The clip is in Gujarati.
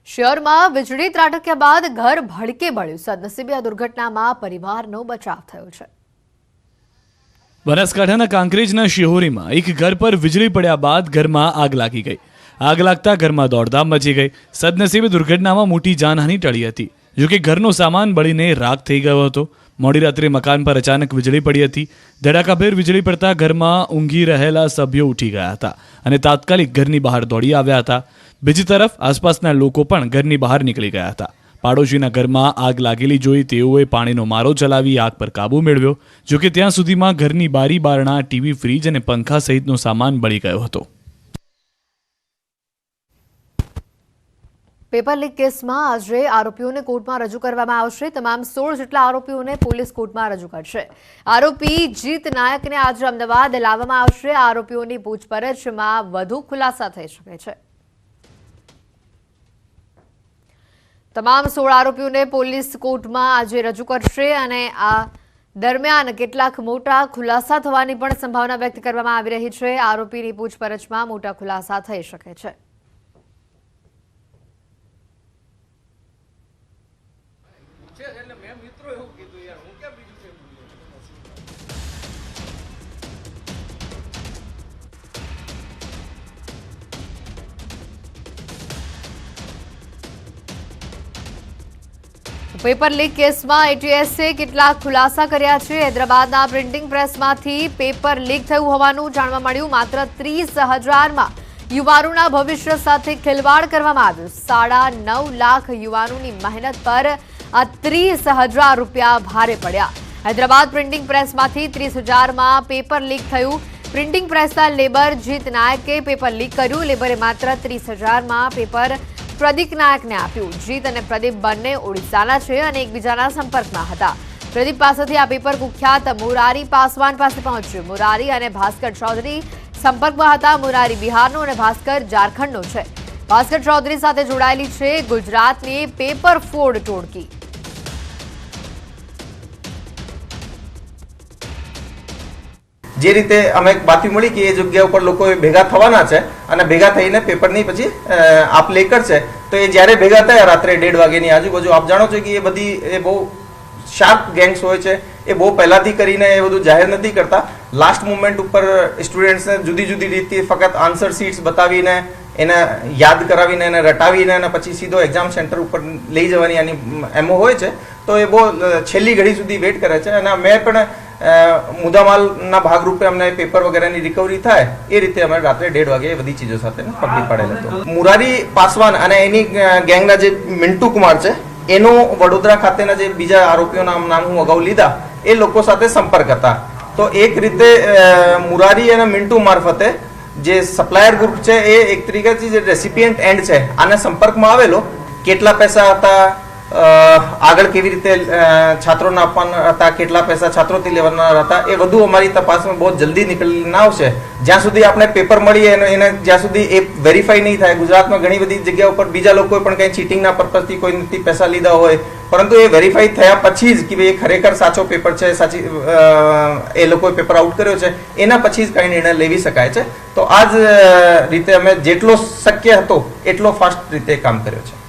શહેરમાં વીજળી ત્રાટક્યા બાદ ઘર ભડકે બળ્યું. સદનસીબે આ દુર્ઘટનામાં પરિવારનો બચાવ થયો છે. બનાસકાંઠાના કાંકરેજના શિહોરીમાં એક ઘર પર વીજળી પડ્યા બાદ ઘરમાં આગ લાગી ગઈ. આગ લાગતા ઘરમાં દોડધામ મચી ગઈ. સદનસીબે દુર્ઘટનામાં મોટી જાનહાનિ ટળી હતી. જોકે ઘરનો સામાન બળીને રાખ થઈ ગયો હતો. મોડી રાત્રે મકાન પર અચાનક વીજળી પડી હતી. ધડાકાભેર વીજળી પડતા ઘરમાં ઊંઘી રહેલા સભ્યો ઉઠી ગયા હતા અને તાત્કાલિક ઘરની બહાર દોડી આવ્યા હતા. બીજી તરફ આસપાસના લોકો પણ ઘરની બહાર નીકળી ગયા હતા. પાડોશીના ઘરમાં આગ લાગેલી જોઈ તેઓએ પાણીનો મારો ચલાવી આગ પર કાબુ મેળવ્યો. જોકે ત્યાં સુધીમાં ઘરની બારી બારણા, ટીવી, ફ્રીજ અને પંખા સહિતનો સામાન બળી ગયો હતો. પેપર લીક કેસમાં આજે આરોપીઓને કોર્ટમાં રજૂ કરવામાં આવશે. તમામ 16 જેટલા આરોપીઓને પોલીસ કોર્ટમાં રજૂ કરશે. આરોપી જીત નાયકને આજે અમદાવાદ લાવવામાં આવશે. આરોપીઓની પૂછપરછમાં વધુ ખુલાસા થઈ શકે છે. તમામ 16 આરોપીઓને પોલીસ કોર્ટમાં આજે રજૂ કરશે અને આ દરમિયાન કેટલાક મોટા ખુલાસા થવાની પણ સંભાવના વ્યક્ત કરવામાં આવી રહી છે. આરોપીની પૂછપરછમાં મોટા ખુલાસા થઈ શકે છે. પેપર લીક કેસમાં એટીએસે કેટલાક ખુલાસા કર્યા છે. હૈદરાબાદના પ્રિન્ટિંગ પ્રેસમાંથી પેપર લીક થયું હોવાનું જાણવા મળ્યું. માત્ર 30,000માં યુવાનોના ભવિષ્ય સાથે ખેલવાડ કરવામાં આવ્યું. 9.5 લાખ યુવાનોની મહેનત પર આ 30,000 રૂપિયા ભારે પડ્યા. હૈદરાબાદ પ્રિન્ટિંગ પ્રેસમાંથી 30,000માં પેપર લીક થયું. પ્રિન્ટિંગ પ્રેસના લેબર જીત નાયકે પેપર લીક કર્યું. લેબરે માત્ર 30,000માં પેપર પ્રદીપ નાયકને આપ્યું. જીત અને પ્રદીપ બંને ઓડિશાના છે અને એકબીજાના સંપર્કમાં હતા. પ્રદીપ પાસેથી આ પેપર કુખ્યાત મુરારી પાસવાન પાસે પહોંચ્યું. મુરારી અને ભાસ્કર ચૌધરી સંપર્કમાં હતા. મુરારી બિહારનો અને ભાસ્કર ઝારખંડનો છે. ભાસ્કર ચૌધરી સાથે જોડાયેલી છે ગુજરાતની પેપર ફોડ ટોળકી. જે રીતે અમે બાતમી મળી કે એ જગ્યા ઉપર લોકો ભેગા થવાના છે અને ભેગા થઈને પેપરની પછી આપ લે કરશે. તો એ જ્યારે ભેગા થયા રાત્રે 1:30 વાગ્યાની આજુબાજુ, આપ જાણો છો કે એ બહુ શાર્પ ગેંગ્સ હોય છે. એ બહુ પહેલાથી કરીને એ બધું જાહેર નથી કરતા. લાસ્ટ મુમેન્ટ ઉપર સ્ટુડન્ટ્સને જુદી જુદી રીતે ફક્ત આન્સર શીટ્સ બતાવીને એને યાદ કરાવીને એને રટાવીને અને પછી સીધો એક્ઝામ સેન્ટર ઉપર લઈ જવાની આની એમો હોય છે. તો એ બહુ છેલ્લી ઘડી સુધી વેઇટ કરે છે અને મેં પણ મુદ્દામાલના ભાગરૂપે અમને પેપર વગેરેની રિકવરી થાય એ રીતે અમે રાત્રે 1:30 વાગે એ બધી ચીજો સાથે પકડી પાડેલ હતો. મુરારી પાસવાન અને એની ગેંગના જે મિન્ટુ કુમાર છે એનો વડોદરા ખાતેના જે બીજા આરોપીઓના નામ હું અગાઉ લીધા એ લોકો સાથે સંપર્ક હતા. તો એક રીતે મુરારી અને મિન્ટુ મારફતે જે સપ્લાયર ગ્રુપ છે એ એક તરીકેથી જે રેસિપિયન્ટ એન્ડ છે આના સંપર્કમાં આવેલો. કેટલા પૈસા હતા, આગળ કેવી રીતે છાત્રોને આપવાના હતા, કેટલા પૈસા છાત્રોથી લેવાના હતા, એ બધું અમારી તપાસમાં બહુ જલ્દી નીકળીને આવશે. જ્યાં સુધી આપણે પેપર મળીએ એને જ્યાં સુધી એ વેરીફાઈ નહીં થાય. ગુજરાતમાં ઘણી બધી જગ્યા ઉપર બીજા લોકોએ પણ કંઈ ચીટિંગના પર્પઝથી કોઈથી પૈસા લીધા હોય, પરંતુ એ વેરીફાઈ થયા પછી જ કે ભાઈ ખરેખર સાચો પેપર છે, સાચી એ લોકોએ પેપર આઉટ કર્યો છે, એના પછી જ કંઈ નિર્ણય લેવી શકાય છે. તો આ જ રીતે અમે જેટલો શક્ય હતો એટલો ફાસ્ટ રીતે કામ કર્યો છે.